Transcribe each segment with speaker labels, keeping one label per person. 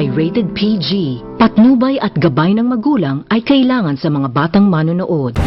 Speaker 1: ay rated PG. Patnubay at gabay ng magulang ay kailangan sa mga batang manonood.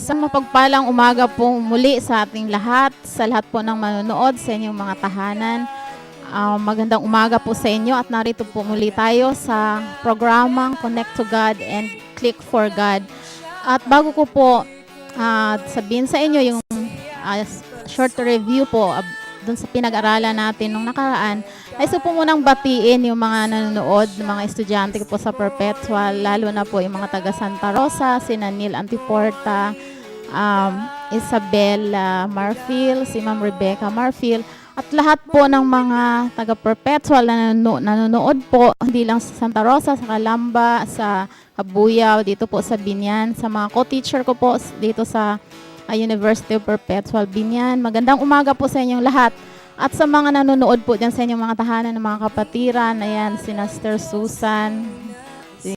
Speaker 2: Sa mapagpalang umaga pong muli sa ating lahat, sa lahat po ng manonood sa inyong mga tahanan. Magandang umaga po sa inyo at narito po muli tayo sa programang Connect to God and Click for God. At bago ko po sabihin sa inyo yung short review po dun sa pinag-aralan natin nung nakaraan, ay po munang batiin yung mga nanonood, mga estudyante ko po sa Perpetual, lalo na po yung mga taga Santa Rosa, si Neil Antiporta, Isabel Marfil, si Ma'am Rebecca Marfil, at lahat po ng mga taga Perpetual na nanonood po, hindi lang sa Santa Rosa, sa Calamba, sa Kabuyaw, dito po sa Binyan, sa mga co-teacher ko po dito sa University of Perpetual Binyan. Magandang umaga po sa inyong lahat. At sa mga nanonood po dyan sa inyong mga tahanan ng mga kapatiran, ayan, si Sister Susan, si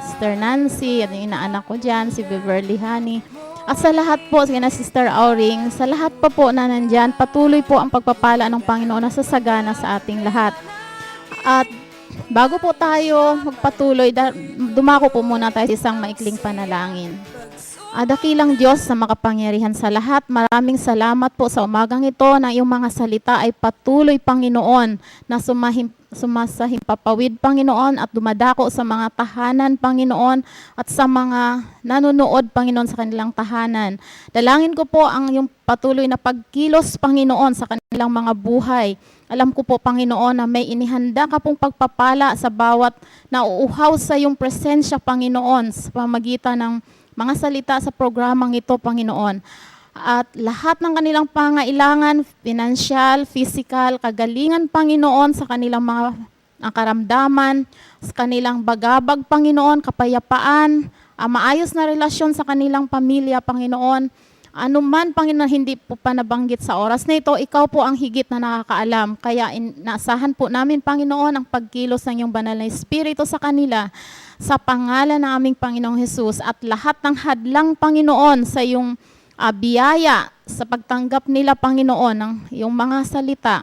Speaker 2: Sister Nancy, at yung inaanak ko dyan, si Beverly Honey. At sa lahat po, si Sister Auring, sa lahat pa po na nandyan, patuloy po ang pagpapala ng Panginoon na sasagana sa ating lahat. At bago po tayo magpatuloy, dumako po muna tayo sa isang maikling panalangin. Dakilang Diyos na makapangyarihan sa lahat, maraming salamat po sa umagang ito na iyong mga salita ay patuloy, Panginoon, na sumasahimpapawid, Panginoon, at dumadako sa mga tahanan, Panginoon, at sa mga nanonood, Panginoon, sa kanilang tahanan. Dalangin ko po ang iyong patuloy na pagkilos, Panginoon, sa kanilang mga buhay. Alam ko po, Panginoon, na may inihanda ka pong pagpapala sa bawat nauuhaw sa iyong presensya, Panginoon, sa pamagitan ng mga salita sa programang ito, Panginoon. At lahat ng kanilang pangailangan, financial, physical, kagalingan, Panginoon, sa kanilang mga karamdaman, sa kanilang bagabag, Panginoon, kapayapaan, maayos na relasyon sa kanilang pamilya, Panginoon. Ano man, Panginoon, hindi po pa nabanggit sa oras na ito, ikaw po ang higit na nakakaalam. Kaya naasahan po namin, Panginoon, ang pagkilos ng iyong banal na Espiritu sa kanila, sa pangalan ng aming Panginoong Hesus, at lahat ng hadlang, Panginoon, sa iyong biyaya, sa pagtanggap nila, Panginoon, ng iyong mga salita.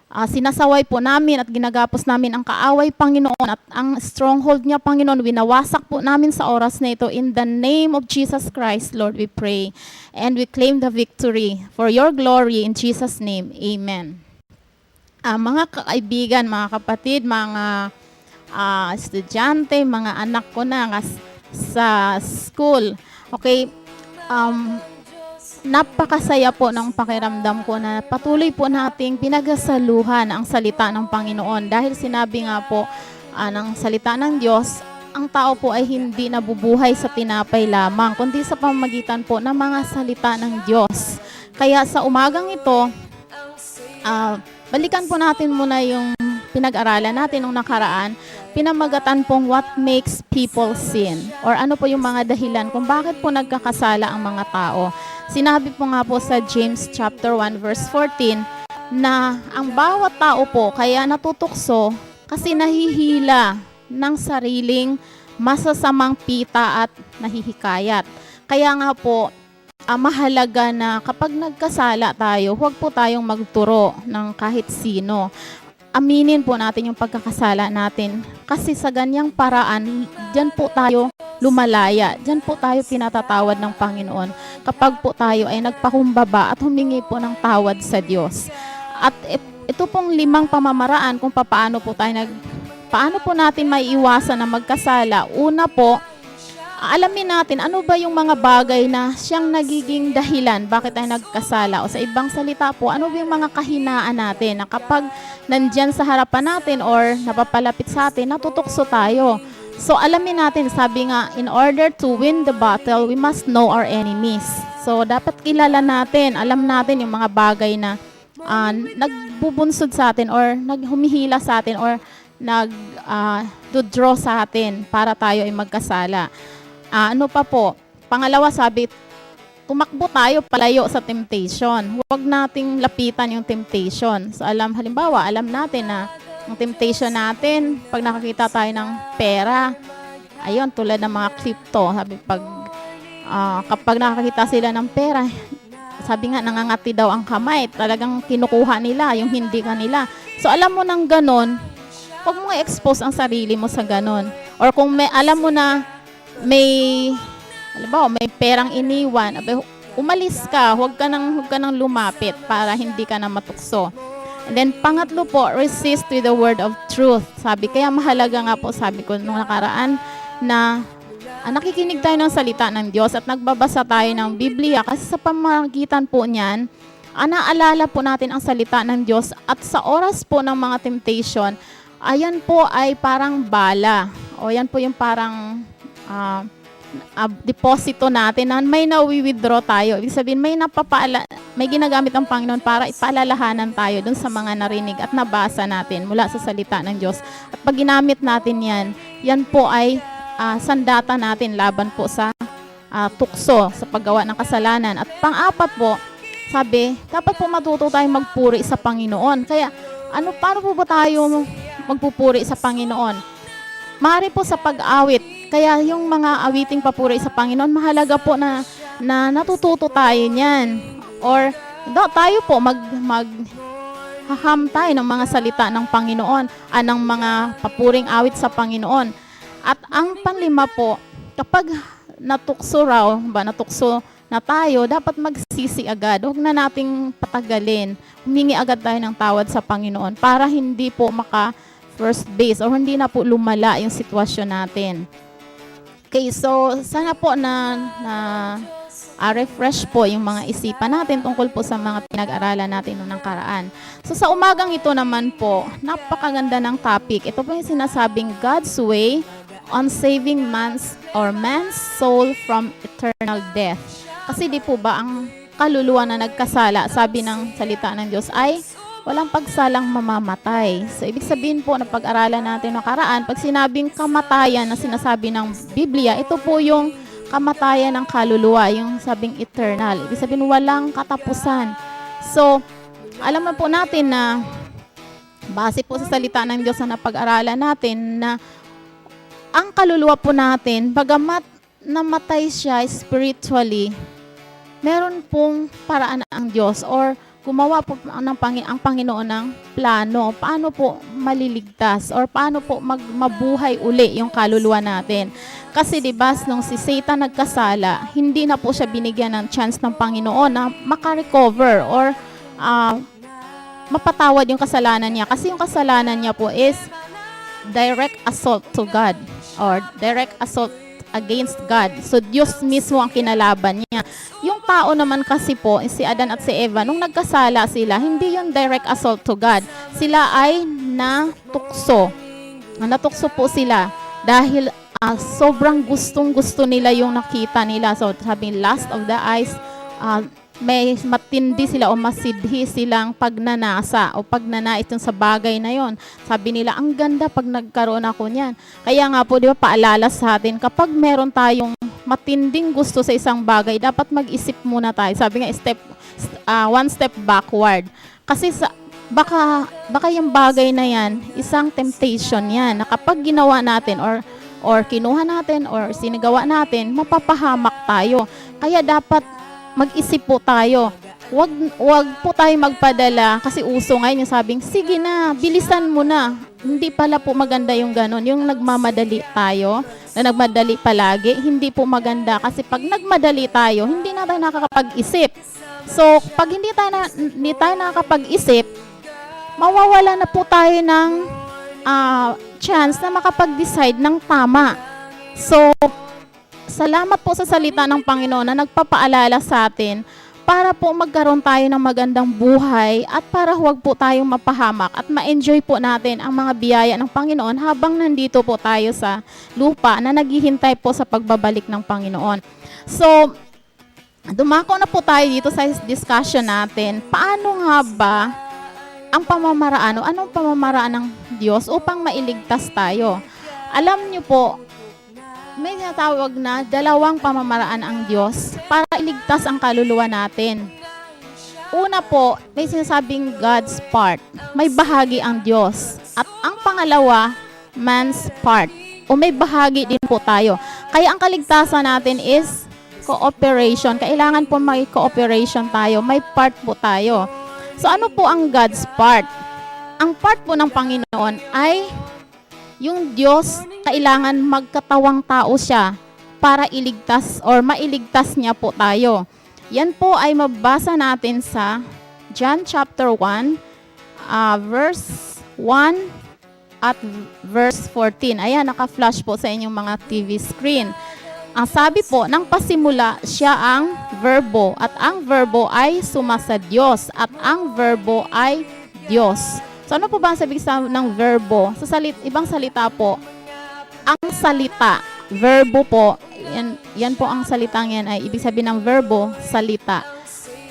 Speaker 2: Sinasaway po namin at ginagapos namin ang kaaway, Panginoon, at ang stronghold niya, Panginoon, winawasak po namin sa oras na ito. In the name of Jesus Christ, Lord, we pray. And we claim the victory for your glory in Jesus' name. Amen. Mga kaibigan, mga kapatid, mga estudyante, mga anak ko na sa school. Okay, napakasaya po ng pakiramdam ko na patuloy po nating pinagasaluhan ang salita ng Panginoon. Dahil sinabi nga po ng salita ng Diyos, ang tao po ay hindi nabubuhay sa tinapay lamang, kundi sa pamamagitan po ng mga salita ng Diyos. Kaya sa umagang ito, balikan po natin muna yung pinag-aralan natin nung nakaraan, pinamagatan pong what makes people sin, or ano po yung mga dahilan kung bakit po nagkakasala ang mga tao. Sinabi po nga po sa James chapter 1 verse 14 na ang bawat tao po kaya natutukso kasi nahihila ng sariling masasamang pita at nahihikayat. Kaya nga po, mahalaga na kapag nagkasala tayo, huwag po tayong magturo ng kahit sino. Aminin po natin yung pagkakasala natin. Kasi sa ganyang paraan, dyan po tayo lumalaya. Dyan po tayo pinatatawad ng Panginoon. Kapag po tayo ay nagpakumbaba at humingi po ng tawad sa Diyos. At ito pong 5 pamamaraan kung paano po natin maiiwasan na magkasala. Una po, alamin natin ano ba yung mga bagay na siyang nagiging dahilan bakit tayo nagkasala, o sa ibang salita po, ano ba yung mga kahinaan natin na kapag nandyan sa harapan natin or napapalapit sa atin, natutukso tayo. So alamin natin, sabi nga, in order to win the battle, we must know our enemies. So dapat kilala natin, alam natin yung mga bagay na nagbubunsod sa atin or naghumihila sa atin or draw sa atin para tayo ay magkasala. Ano pa po? Pangalawa, sabi, tumakbo tayo palayo sa temptation. Huwag nating lapitan yung temptation. So halimbawa, alam natin na ang temptation natin, pag nakakita tayo ng pera, ayun, tulad ng mga crypto, sabi kapag nakakita sila ng pera, sabi nga, nangangati daw ang kamay, talagang kinukuha nila, yung hindi kanila. So alam mo nang ganon, huwag mo i-expose ang sarili mo sa ganon. Or kung alam mo na halimbawa, may perang iniwan, umalis ka, huwag ka nang lumapit para hindi ka na matukso. And then, pangatlo po, resist with the word of truth. Sabi, kaya mahalaga nga po, sabi ko nung nakaraan, na nakikinig tayo ng salita ng Diyos at nagbabasa tayo ng Biblia kasi sa pamamagitan po niyan, naalala po natin ang salita ng Diyos at sa oras po ng mga temptation, ayan po ay parang bala. O yan po yung parang deposito natin na may nawi-withdraw tayo. Ibig sabihin, may ginagamit ang Panginoon para ipaalalahanan tayo dun sa mga narinig at nabasa natin mula sa salita ng Diyos. At pag ginamit natin yan po ay sandata natin laban po sa tukso sa paggawa ng kasalanan. At pang-apat po, sabi, dapat po matuto tayong magpuri sa Panginoon. Kaya, paano po ba tayo magpupuri sa Panginoon? Maaari po sa pag-awit. Kaya yung mga awiting papuri sa Panginoon, mahalaga po na natututo tayo niyan. Or tayo po haham tayo ng mga salita ng Panginoon, ng mga papuring awit sa Panginoon. At ang panlima po, kapag natukso na tayo, dapat magsisi agad. Huwag na nating patagalin. Humingi agad tayo ng tawad sa Panginoon para hindi po first base o hindi na po lumala yung sitwasyon natin. Okay, so sana po na refresh po yung mga isipan natin tungkol po sa mga pinag-aralan natin noong nakaraan. So sa umagang ito naman po, napakaganda ng topic. Ito po yung sinasabing God's way on saving man's soul from eternal death. Kasi di po ba ang kaluluwa na nagkasala, sabi ng salita ng Diyos ay walang pagsalang mamamatay. So, ibig sabihin po na pag-aralan natin nakaraan, pag sinabing kamatayan na sinasabi ng Biblia, ito po yung kamatayan ng kaluluwa, yung sabing eternal. Ibig sabihin, walang katapusan. So, alam na po natin na base po sa salita ng Diyos na napag-aralan natin na ang kaluluwa po natin, bagamat namatay siya spiritually, meron pong paraan ang Diyos or gumawa po ang Panginoon ng plano. Paano po maliligtas or paano po mabuhay uli yung kaluluwa natin. Kasi diba, nung si Satan nagkasala, hindi na po siya binigyan ng chance ng Panginoon na makarecover or mapatawad yung kasalanan niya. Kasi yung kasalanan niya po is direct assault to God or direct assault against God. So, Diyos mismo ang kinalaban niya. Yung tao naman kasi po, si Adan at si Eva, nung nagkasala sila, hindi yung direct assault to God. Sila ay natukso. Natukso po sila dahil sobrang gustong-gusto nila yung nakita nila. So, sabi, lust of the eyes, may matindi sila o masidhi silang pagnanasa o pagnanait sa bagay na yon. Sabi nila, ang ganda pag nagkaroon ako niyan. Kaya nga po, di ba, paalala sa atin, kapag meron tayong matinding gusto sa isang bagay, dapat mag-isip muna tayo. Sabi nga, one step backward. Kasi baka yung bagay na yan, isang temptation yan, na kapag ginawa natin or kinuha natin or sinigawa natin, mapapahamak tayo. Kaya dapat mag-isip po tayo. Wag po tayo magpadala kasi uso ngayon yung sabing, sige na, bilisan mo na. Hindi pala po maganda yung ganon. Yung nagmamadali tayo, na nagmadali palagi, hindi po maganda. Kasi pag nagmadali tayo, hindi na tayo nakakapag-isip. So, pag hindi tayo nakakapag-isip, mawawala na po tayo ng chance na makapag-decide ng tama. So, salamat po sa salita ng Panginoon na nagpapaalala sa atin para po magkaroon tayo ng magandang buhay at para huwag po tayong mapahamak at ma-enjoy po natin ang mga biyaya ng Panginoon habang nandito po tayo sa lupa na naghihintay po sa pagbabalik ng Panginoon. So, dumako na po tayo dito sa discussion natin. Paano nga ba ang pamamaraan o anong pamamaraan ng Diyos upang mailigtas tayo. Alam niyo po, may tinatawag na dalawang pamamaraan ang Diyos para iligtas ang kaluluwa natin. Una po, may sinasabing God's part. May bahagi ang Diyos. At ang pangalawa, man's part. O may bahagi din po tayo. Kaya ang kaligtasan natin is cooperation. Kailangan po may cooperation tayo. May part po tayo. So ano po ang God's part? Ang part po ng Panginoon ay yung Diyos, kailangan magkatawang tao siya para iligtas or mailigtas niya po tayo. Yan po ay mabasa natin sa John chapter 1, verse 1 at verse 14. Ayan, naka-flash po sa inyong mga TV screen. Ang sabi po, nang pasimula siya ang verbo at ang verbo ay sumasa Diyos at ang verbo ay Diyos. So ano po ba ang sabi ng verbo? Sa ibang salita po, ang salita, verbo po, yan po ang salitang yan ay ibig sabihin ng verbo, salita.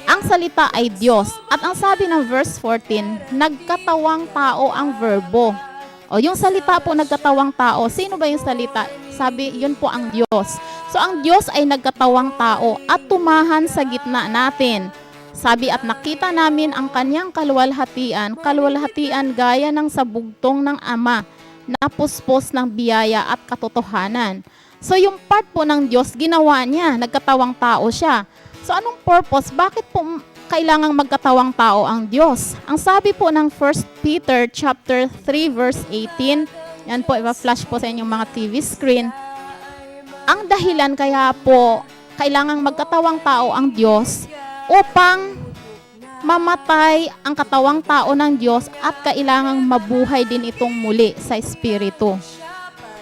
Speaker 2: Ang salita ay Diyos. At ang sabi ng verse 14, nagkatawang tao ang verbo. O yung salita po nagkatawang tao, sino ba yung salita? Sabi, yun po ang Diyos. So ang Diyos ay nagkatawang tao at tumahan sa gitna natin. Sabi, at nakita namin ang kanyang kaluwalhatian gaya ng sabugtong ng Ama, na puspos ng biyaya at katotohanan. So yung part po ng Diyos, ginawa niya, nagkatawang tao siya. So anong purpose? Bakit po kailangang magkatawang tao ang Diyos? Ang sabi po ng 1 Peter chapter 3 verse 18, yan po, ipa-flash po sa inyong mga TV screen. Ang dahilan kaya po kailangang magkatawang tao ang Diyos upang mamatay ang katawang tao ng Diyos at kailangang mabuhay din itong muli sa Espiritu.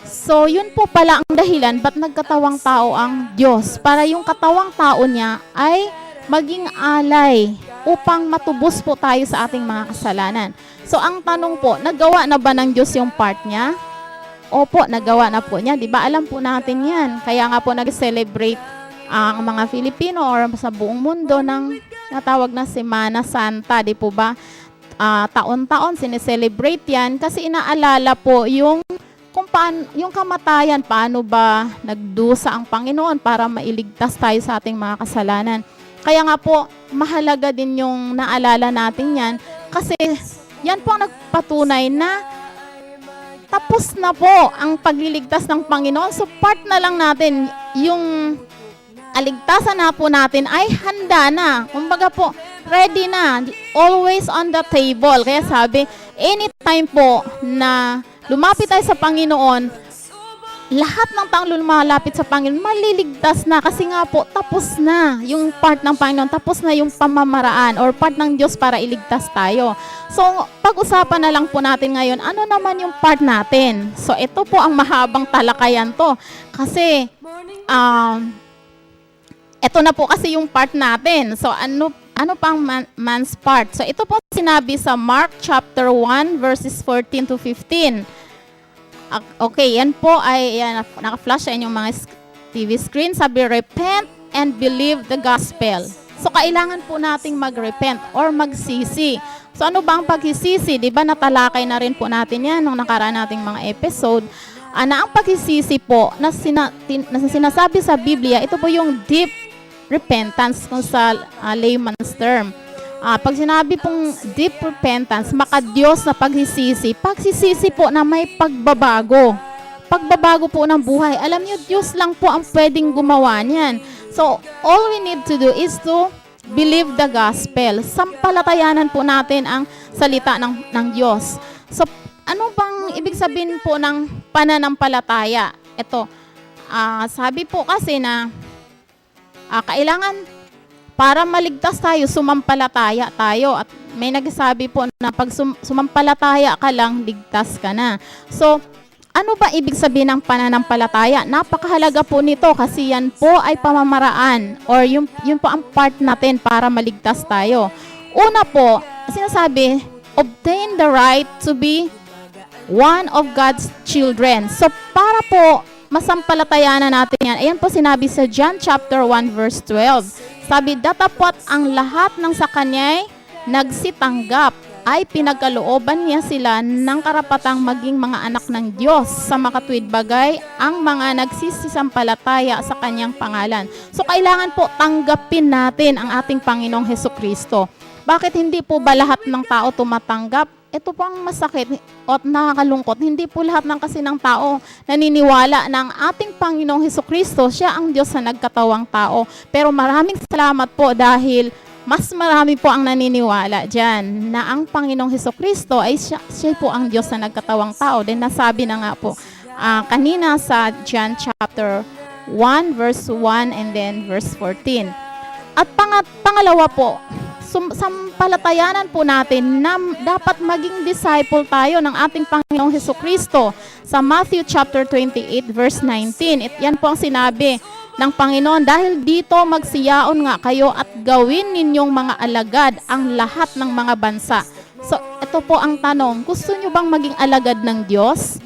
Speaker 2: So, yun po pala ang dahilan ba't nagkatawang tao ang Diyos, para yung katawang tao niya ay maging alay upang matubos po tayo sa ating mga kasalanan. So, ang tanong po, nagawa na ba ng Diyos yung part niya? Opo, nagawa na po niya. Diba? Alam po natin yan. Kaya nga po nag-celebrate ang mga Filipino or sa buong mundo ng natawag na Semana Santa. Di po ba? Taon-taon sineselebrate yan kasi inaalala po yung kung paano, yung kamatayan, paano ba nagdusa ang Panginoon para mailigtas tayo sa ating mga kasalanan. Kaya nga po, mahalaga din yung naalala natin yan kasi yan po ang nagpatunay na tapos na po ang pagliligtas ng Panginoon. So part na lang natin, yung aligtasan na po natin ay handa na. Kumbaga po, ready na. Always on the table. Kaya sabi, anytime po na lumapit tayo sa Panginoon, lahat ng taong lumalapit sa Panginoon, maliligtas na kasi nga po, tapos na yung part ng Panginoon, tapos na yung pamamaraan or part ng Diyos para iligtas tayo. So, pag-usapan na lang po natin ngayon, ano naman yung part natin? So, ito po ang mahabang talakayan to. Kasi, ito na po kasi yung part natin. So, ano pang man's part? So, ito po sinabi sa Mark chapter 1 verses 14 to 15. Okay, yan po ay naka-flash sa inyong mga TV screen. Sabi, repent and believe the gospel. So, kailangan po nating mag-repent or magsisi. So, ano ba ang pagsisisi? Diba natalakay na rin po natin yan nung nakaraan nating mga episode. Na ang pagsisisi po na sinasabi sa Biblia, ito po yung deep repentance kung sa layman's term. Pag sinabi pong deep repentance, maka-Diyos na pagsisisi, pagsisisi po na may pagbabago. Pagbabago po ng buhay. Alam niyo, Diyos lang po ang pwedeng gumawa niyan. So, all we need to do is to believe the gospel. Sampalatayanan po natin ang salita ng Diyos. So, ano bang ibig sabihin po ng pananampalataya? Ito, sabi po kasi na kailangan para maligtas tayo, sumampalataya tayo. At may nagsasabi po na pag sumampalataya ka lang, ligtas ka na. So, ano ba ibig sabihin ng pananampalataya? Napakahalaga po nito kasi yan po ay pamamaraan or yun po ang part natin para maligtas tayo. Una po, sinasabi, obtain the right to be one of God's children. So, para po masampalatayanan natin yan, ayan po sinabi sa John chapter 1 verse 12. Sabi, datapwat ang lahat ng sa kanya'y nagsitanggap ay pinagkalooban niya sila ng karapatang maging mga anak ng Diyos sa makatuwid bagay ang mga nagsisisampalataya sa kanyang pangalan. So kailangan po tanggapin natin ang ating Panginoong Hesukristo. Bakit hindi po ba lahat ng tao tumatanggap? Ito po ang masakit at nakakalungkot. Hindi po lahat ng kasi ng tao naniniwala na ang ating Panginoong Hesukristo, siya ang Diyos na nagkatawang tao. Pero maraming salamat po dahil mas marami po ang naniniwala dyan na ang Panginoong Hesukristo ay siya po ang Diyos na nagkatawang tao. Then nasabi na nga po kanina sa John chapter 1 verse 1 and then verse 14. At pangalawa po, sampalatayanan po natin na dapat maging disciple tayo ng ating Panginoong Hesukristo. Sa Matthew chapter 28 verse 19, yan po ang sinabi ng Panginoon, dahil dito magsiyaon nga kayo at gawin ninyong mga alagad ang lahat ng mga bansa. So, ito po ang tanong, gusto nyo bang maging alagad ng Diyos?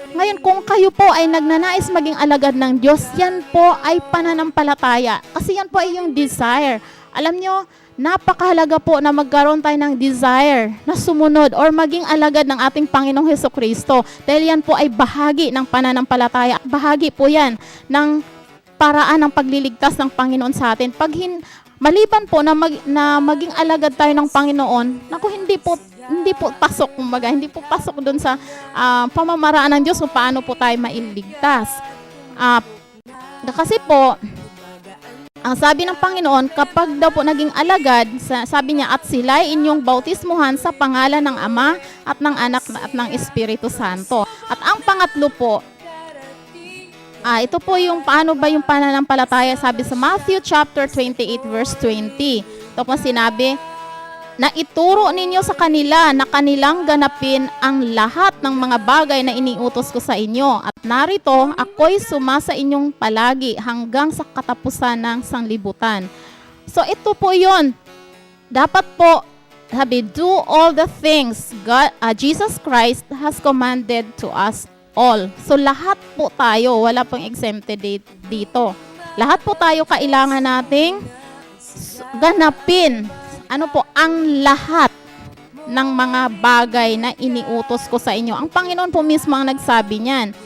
Speaker 2: Ngayon, kung kayo po ay nagnanais maging alagad ng Diyos, yan po ay pananampalataya. Kasi yan po ay yung desire. Alam nyo, napakahalaga po na magkaroon tayo ng desire na sumunod or maging alagad ng ating Panginoong Hesukristo. Dahil yan po ay bahagi ng pananampalataya. Bahagi po yan ng paraan ng pagliligtas ng Panginoon sa atin. Maliban po na maging alagad tayo ng Panginoon, naku, hindi po pasok, kumbaga, hindi po pasok doon sa pamamaraan ng Diyos kung paano po tayo mailigtas. Kasi po, ang sabi ng Panginoon, kapag daw po naging alagad, sabi niya, at sila ay inyong bautismuhan sa pangalan ng Ama at ng Anak at ng Espiritu Santo. At ang pangatlo po, ito po yung paano ba yung pananampalataya, sabi sa Matthew chapter 28 verse 20. Ito po sinabi, na ituro ninyo sa kanila na kanilang ganapin ang lahat ng mga bagay na iniutos ko sa inyo. At narito, ako'y sumasa inyong palagi hanggang sa katapusan ng sanglibutan. So ito po yun. Dapat po, sabi, do all the things Jesus Christ has commanded to us all. So lahat po tayo, wala pong exempted dito. Lahat po tayo kailangan nating ganapin ang lahat ng mga bagay na iniutos ko sa inyo. Ang Panginoon po mismo ang nagsabi niyan.